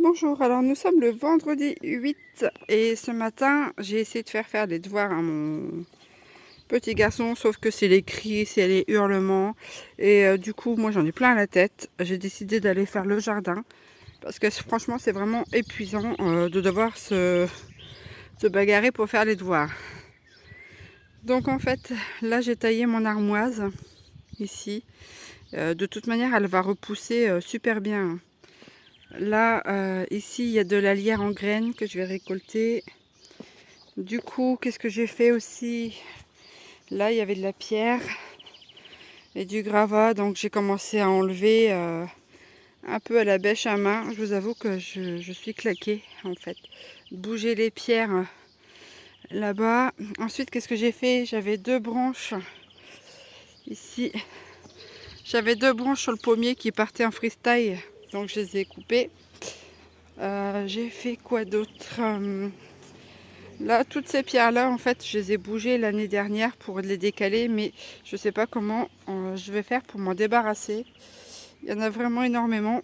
Bonjour, alors nous sommes le vendredi 8 et ce matin j'ai essayé de faire des devoirs à mon petit garçon, sauf que c'est les cris, c'est les hurlements et du coup moi j'en ai plein la tête. J'ai décidé d'aller faire le jardin parce que franchement c'est vraiment épuisant de devoir se bagarrer pour faire les devoirs. Donc en fait là j'ai taillé mon armoise ici. De toute manière elle va repousser super bien. Là, ici, il y a de la lierre en graines que je vais récolter. Du coup, qu'est-ce que j'ai fait aussi? Là, il y avait de la pierre et du gravat. Donc, j'ai commencé à enlever un peu à la bêche à main. Je vous avoue que je suis claquée, en fait. Bouger les pierres là-bas. Ensuite, qu'est-ce que j'ai fait? J'avais deux branches ici. J'avais deux branches sur le pommier qui partaient en freestyle. Donc, je les ai coupées. J'ai fait quoi d'autre? Là, toutes ces pierres-là, en fait, je les ai bougées l'année dernière pour les décaler, mais je ne sais pas comment je vais faire pour m'en débarrasser. Il y en a vraiment énormément.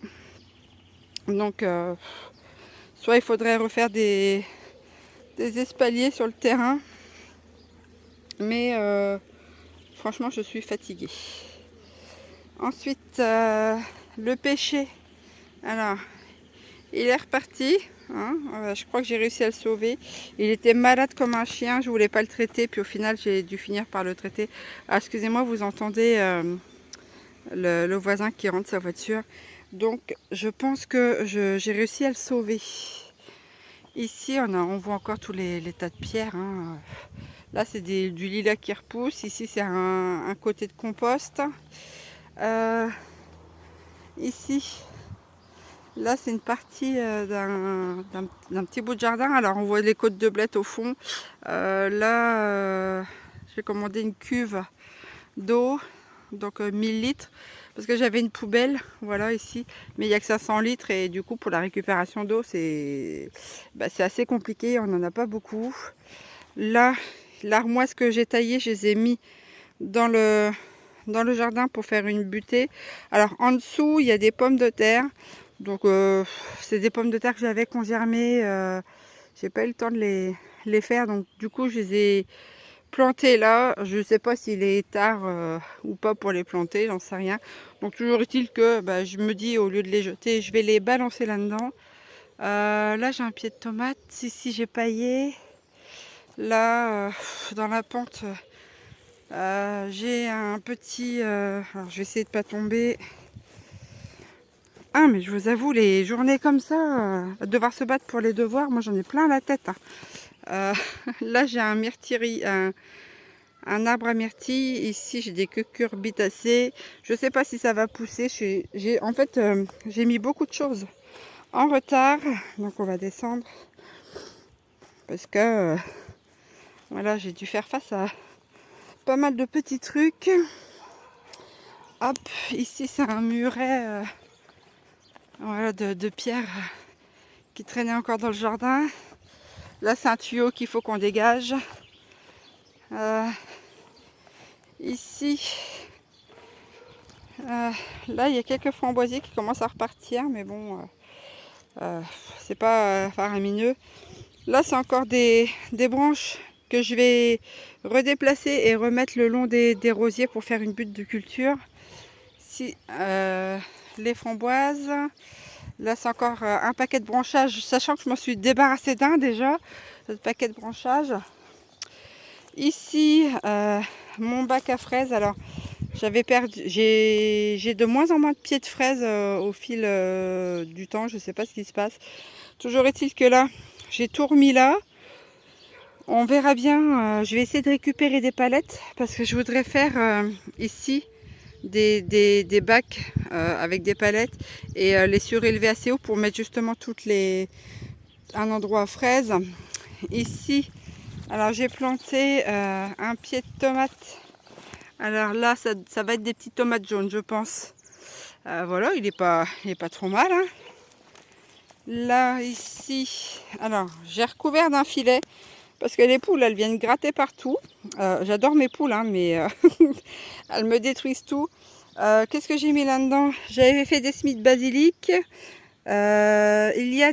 Donc, soit il faudrait refaire des espaliers sur le terrain, mais franchement, je suis fatiguée. Ensuite, le pêcher. Alors, il est reparti. Hein, je crois que j'ai réussi à le sauver. Il était malade comme un chien, je voulais pas le traiter, puis au final j'ai dû finir par le traiter. Ah, excusez-moi, vous entendez le voisin qui rentre sa voiture. Donc je pense que j'ai réussi à le sauver. Ici on voit encore tous les tas de pierres. Hein. Là c'est du lilas qui repousse. Ici c'est un côté de compost. Ici, là, c'est une partie d'un petit bout de jardin. Alors, on voit les côtes de blettes au fond. Là, j'ai commandé une cuve d'eau, donc 1000 litres, parce que j'avais une poubelle, voilà, ici. Mais il n'y a que 500 litres et du coup, pour la récupération d'eau, c'est assez compliqué. On n'en a pas beaucoup. Là, l'armoise que j'ai taillée, je les ai mis dans le jardin pour faire une butée. Alors, en dessous, il y a des pommes de terre. Donc c'est des pommes de terre que j'avais qui ont germé. J'ai pas eu le temps de les faire. Donc du coup je les ai plantées là. Je sais pas s'il est tard ou pas pour les planter, j'en sais rien. Donc toujours est-il que je me dis au lieu de les jeter, je vais les balancer là-dedans. Là j'ai un pied de tomate. Ici j'ai paillé. Là dans la pente j'ai un petit... alors je vais essayer de pas tomber. Ah, mais je vous avoue, les journées comme ça, devoir se battre pour les devoirs, moi j'en ai plein la tête. Hein. Là, j'ai un myrtille, un arbre à myrtille. Ici, j'ai des cucurbitacées. Je ne sais pas si ça va pousser. En fait, j'ai mis beaucoup de choses en retard. Donc, on va descendre. Parce que, voilà, j'ai dû faire face à pas mal de petits trucs. Hop, ici, c'est un muret voilà, de pierre qui traînait encore dans le jardin. Là, c'est un tuyau qu'il faut qu'on dégage. Ici, là, il y a quelques framboisiers qui commencent à repartir, mais bon, c'est pas faramineux. Là, c'est encore des branches que je vais redéplacer et remettre le long des rosiers pour faire une butte de culture. Ici, les framboises. Là, c'est encore un paquet de branchages, sachant que je m'en suis débarrassée d'un déjà. Ce paquet de branchages. Ici, mon bac à fraises. Alors, j'avais perdu, j'ai de moins en moins de pieds de fraises au fil du temps. Je ne sais pas ce qui se passe. Toujours est-il que là, j'ai tout remis là. On verra bien. Je vais essayer de récupérer des palettes parce que je voudrais faire ici des bacs avec des palettes et les surélever assez haut pour mettre justement un endroit à fraises. Ici, alors j'ai planté un pied de tomate. Alors là, ça va être des petites tomates jaunes, je pense. Voilà, il est pas trop mal. Hein. Là, ici, alors j'ai recouvert d'un filet parce que les poules, elles viennent gratter partout. J'adore mes poules, hein, mais elles me détruisent tout. Qu'est-ce que j'ai mis là-dedans? J'avais fait des semis de basilic. Il y a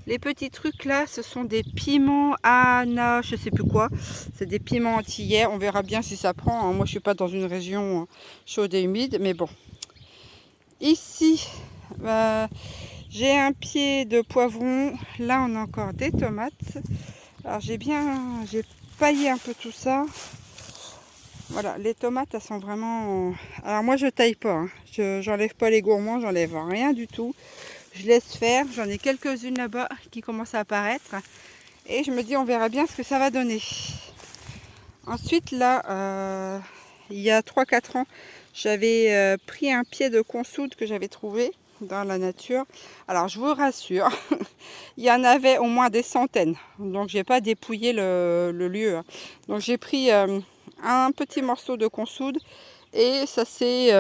les petits trucs là, ce sont des piments Anna, je sais plus quoi. C'est des piments antillais. On verra bien si ça prend, hein. Moi, je suis pas dans une région chaude et humide, mais bon. Ici, j'ai un pied de poivron. Là, on a encore des tomates. Alors, j'ai paillé un peu tout ça. Voilà, les tomates, elles sont vraiment... Alors moi, je taille pas, hein. J'enlève pas les gourmands, j'enlève rien du tout. Je laisse faire. J'en ai quelques-unes là-bas qui commencent à apparaître. Et je me dis, on verra bien ce que ça va donner. Ensuite, là, il y a 3-4 ans, j'avais pris un pied de consoude que j'avais trouvé dans la nature. Alors, je vous rassure, il y en avait au moins des centaines. Donc, j'ai pas dépouillé le lieu, hein. Donc, j'ai pris un petit morceau de consoude et ça s'est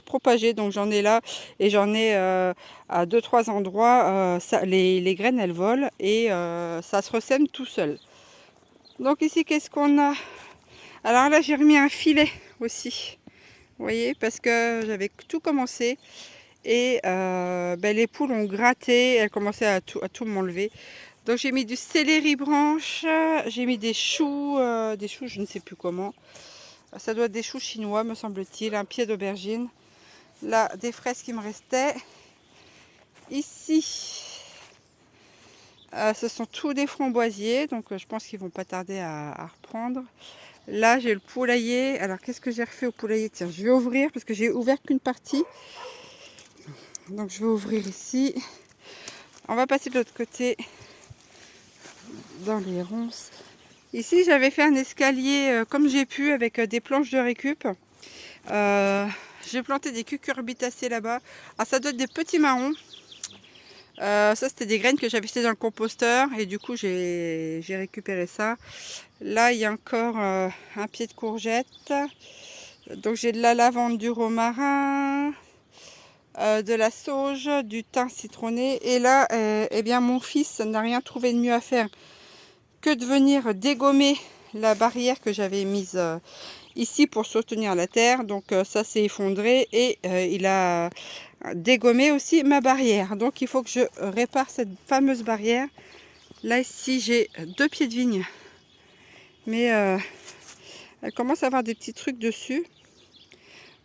propagé. Donc, j'en ai là et j'en ai à 2-3 endroits. Les graines, elles volent et ça se ressème tout seul. Donc, ici, qu'est-ce qu'on a? Alors là, j'ai remis un filet aussi. Vous voyez, parce que j'avais tout commencé. Et les poules ont gratté, elles commençaient à tout m'enlever. Donc j'ai mis du céleri branche, j'ai mis des choux, je ne sais plus comment. Ça doit être des choux chinois, me semble-t-il, un pied d'aubergine. Là, des fraises qui me restaient. Ici, ce sont tous des framboisiers, donc je pense qu'ils vont pas tarder à reprendre. Là, j'ai le poulailler. Alors, qu'est-ce que j'ai refait au poulailler? Tiens, je vais ouvrir parce que j'ai ouvert qu'une partie. Donc, je vais ouvrir ici. On va passer de l'autre côté dans les ronces. Ici, j'avais fait un escalier comme j'ai pu avec des planches de récup. J'ai planté des cucurbitacées là-bas. Ah, ça doit être des petits marrons. Ça, c'était des graines que j'avais jetées dans le composteur et du coup, j'ai récupéré ça. Là, il y a encore un pied de courgette. Donc, j'ai de la lavande, du romarin, de la sauge, du thym citronné. Et là, eh bien, mon fils n'a rien trouvé de mieux à faire que de venir dégommer la barrière que j'avais mise ici pour soutenir la terre. Donc, ça s'est effondré et il a dégommé aussi ma barrière. Donc, il faut que je répare cette fameuse barrière. Là, ici, j'ai 2 pieds de vigne. Mais elle commence à avoir des petits trucs dessus.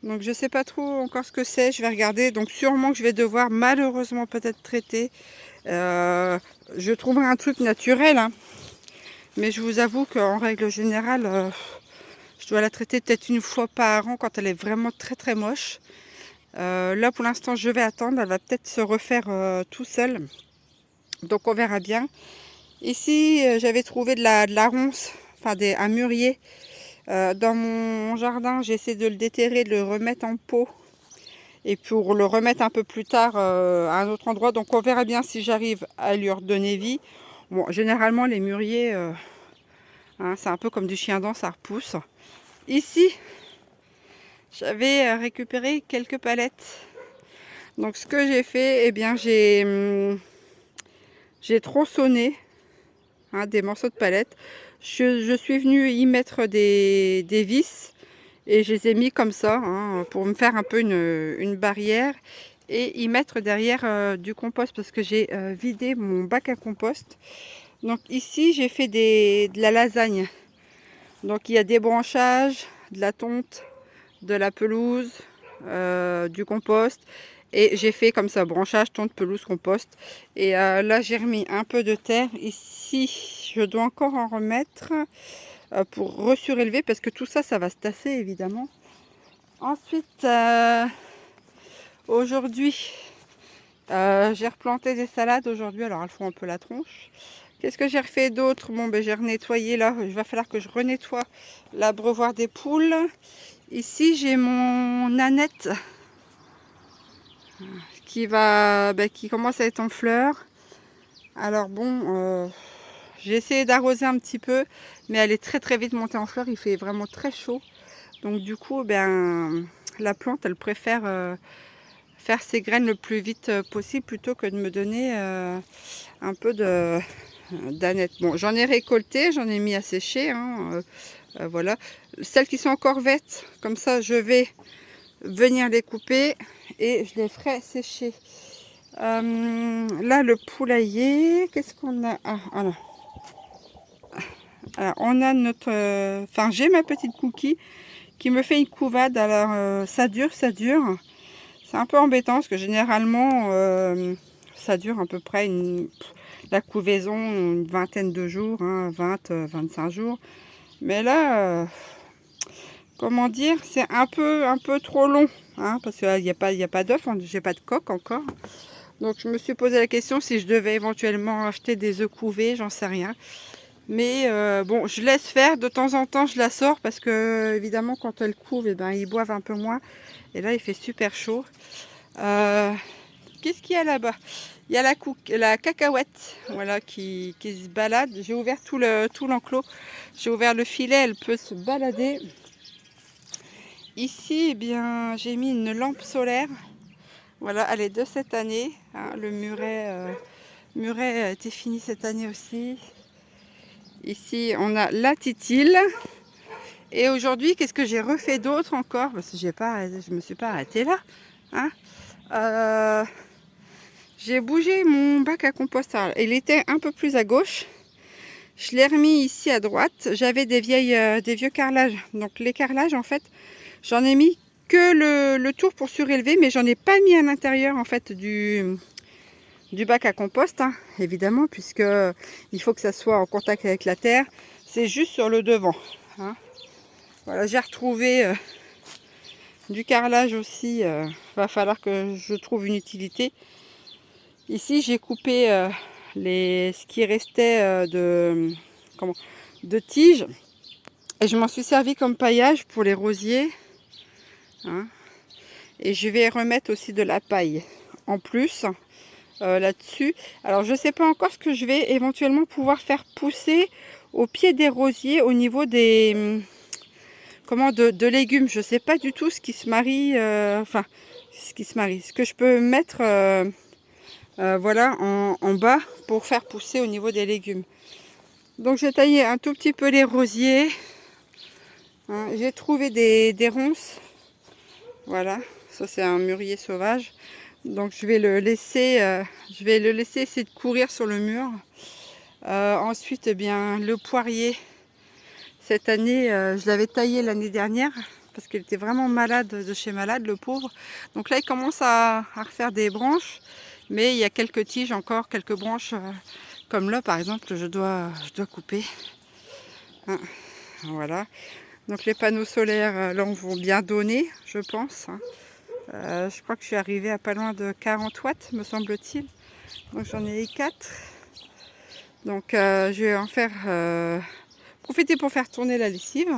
Donc je sais pas trop encore ce que c'est. Je vais regarder. Donc sûrement que je vais devoir malheureusement peut-être traiter. Je trouverai un truc naturel, hein. Mais je vous avoue qu'en règle générale, je dois la traiter peut-être une fois par an quand elle est vraiment très très moche. Là pour l'instant je vais attendre. Elle va peut-être se refaire tout seul. Donc on verra bien. Ici j'avais trouvé de la ronce, enfin un mûrier. Dans mon jardin, j'essaie de le déterrer, de le remettre en pot et pour le remettre un peu plus tard à un autre endroit. Donc on verra bien si j'arrive à lui redonner vie. Bon, généralement les mûriers, hein, c'est un peu comme du chien dent, ça repousse. Ici, j'avais récupéré quelques palettes. Donc ce que j'ai fait, eh bien j'ai tronçonné, hein, des morceaux de palettes. Je suis venue y mettre des vis et je les ai mis comme ça, hein, pour me faire un peu une barrière et y mettre derrière du compost parce que j'ai vidé mon bac à compost. Donc ici j'ai fait de la lasagne. Donc il y a des branchages, de la tonte, de la pelouse, du compost. Et j'ai fait comme ça, branchage, tonte, pelouse, compost. Et là, j'ai remis un peu de terre. Ici, je dois encore en remettre pour resurélever parce que tout ça, ça va se tasser évidemment. Ensuite, aujourd'hui, j'ai replanté des salades aujourd'hui. Alors, elles font un peu la tronche. Qu'est-ce que j'ai refait d'autre? Bon, ben, j'ai renettoyé là. Il va falloir que je renettoie l'abreuvoir des poules. Ici, j'ai mon nanette qui commence à être en fleurs. Alors bon, j'ai essayé d'arroser un petit peu, mais elle est très très vite montée en fleurs. Il fait vraiment très chaud. Donc du coup, la plante, elle préfère faire ses graines le plus vite possible plutôt que de me donner un peu d'aneth. Bon, j'en ai récolté, j'en ai mis à sécher, hein, voilà. Celles qui sont encore vertes, comme ça, je vais venir les couper et je les ferai sécher. Là, le poulailler, qu'est-ce qu'on a? Ah, voilà. Alors, on a notre... Enfin, j'ai ma petite Cookie qui me fait une couvade. Alors, ça dure, ça dure. C'est un peu embêtant parce que généralement, ça dure à peu près la couvaison, une vingtaine de jours, hein, 20-25 jours. Mais là, comment dire, c'est un peu trop long, hein, parce qu'il n'y a pas d'œufs, j'ai pas de coque encore. Donc je me suis posé la question si je devais éventuellement acheter des œufs couvés, j'en sais rien. Mais bon, je laisse faire, de temps en temps je la sors parce que évidemment quand elle couve, eh ben, ils boivent un peu moins. Et là il fait super chaud. Qu'est-ce qu'il y a là-bas? Il y a la cacahuète, voilà, qui se balade. J'ai ouvert tout l'enclos. J'ai ouvert le filet, elle peut se balader. Ici, eh bien, j'ai mis une lampe solaire. Voilà, elle est de cette année. Hein, le muret a été fini cette année aussi. Ici, on a la titille. Et aujourd'hui, qu'est-ce que j'ai refait d'autre encore? Parce que je me suis pas arrêtée là. Hein. J'ai bougé mon bac à compost. Alors, il était un peu plus à gauche. Je l'ai remis ici à droite. J'avais des vieux carrelages. Donc les carrelages, en fait, j'en ai mis que le tour pour surélever, mais j'en ai pas mis à l'intérieur en fait du bac à compost, hein, évidemment, puisque il faut que ça soit en contact avec la terre. C'est juste sur le devant. Hein. Voilà, j'ai retrouvé du carrelage aussi. Va falloir que je trouve une utilité. Ici, j'ai coupé ce qui restait de tiges. Et je m'en suis servi comme paillage pour les rosiers. Hein. Et je vais remettre aussi de la paille en plus là-dessus. Alors, je ne sais pas encore ce que je vais éventuellement pouvoir faire pousser au pied des rosiers au niveau des... de légumes. Je ne sais pas du tout ce qui se marie. Ce que je peux mettre... voilà, en bas pour faire pousser au niveau des légumes. Donc j'ai taillé un tout petit peu les rosiers. Hein, j'ai trouvé des ronces. Voilà, ça c'est un mûrier sauvage. Donc je vais le laisser, essayer de courir sur le mur. Ensuite, eh bien, le poirier. Cette année, je l'avais taillé l'année dernière parce qu'il était vraiment malade de chez malade, le pauvre. Donc là, il commence à refaire des branches. Mais il y a quelques tiges encore, quelques branches, comme là par exemple, je dois couper. Hein, voilà. Donc les panneaux solaires, là, on vont bien donner, je pense. Hein. Je crois que je suis arrivée à pas loin de 40 watts, me semble-t-il. Donc j'en ai 4. Donc je vais en faire... profiter pour faire tourner la lessive.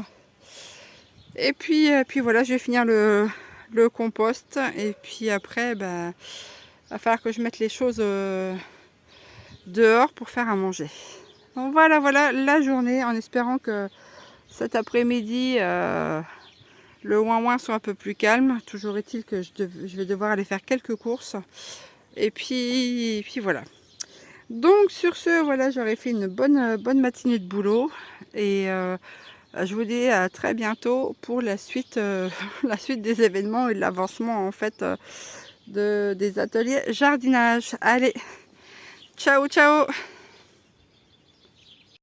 Et puis voilà, je vais finir le compost. Et puis après, bah... va falloir que je mette les choses dehors pour faire à manger. Donc voilà la journée, en espérant que cet après-midi, le ouin-ouin soit un peu plus calme. Toujours est-il que je vais devoir aller faire quelques courses. Et puis voilà. Donc sur ce, voilà, j'aurais fait une bonne matinée de boulot. Et je vous dis à très bientôt pour la suite, la suite des événements et de l'avancement en fait des ateliers jardinage. Allez, ciao ciao.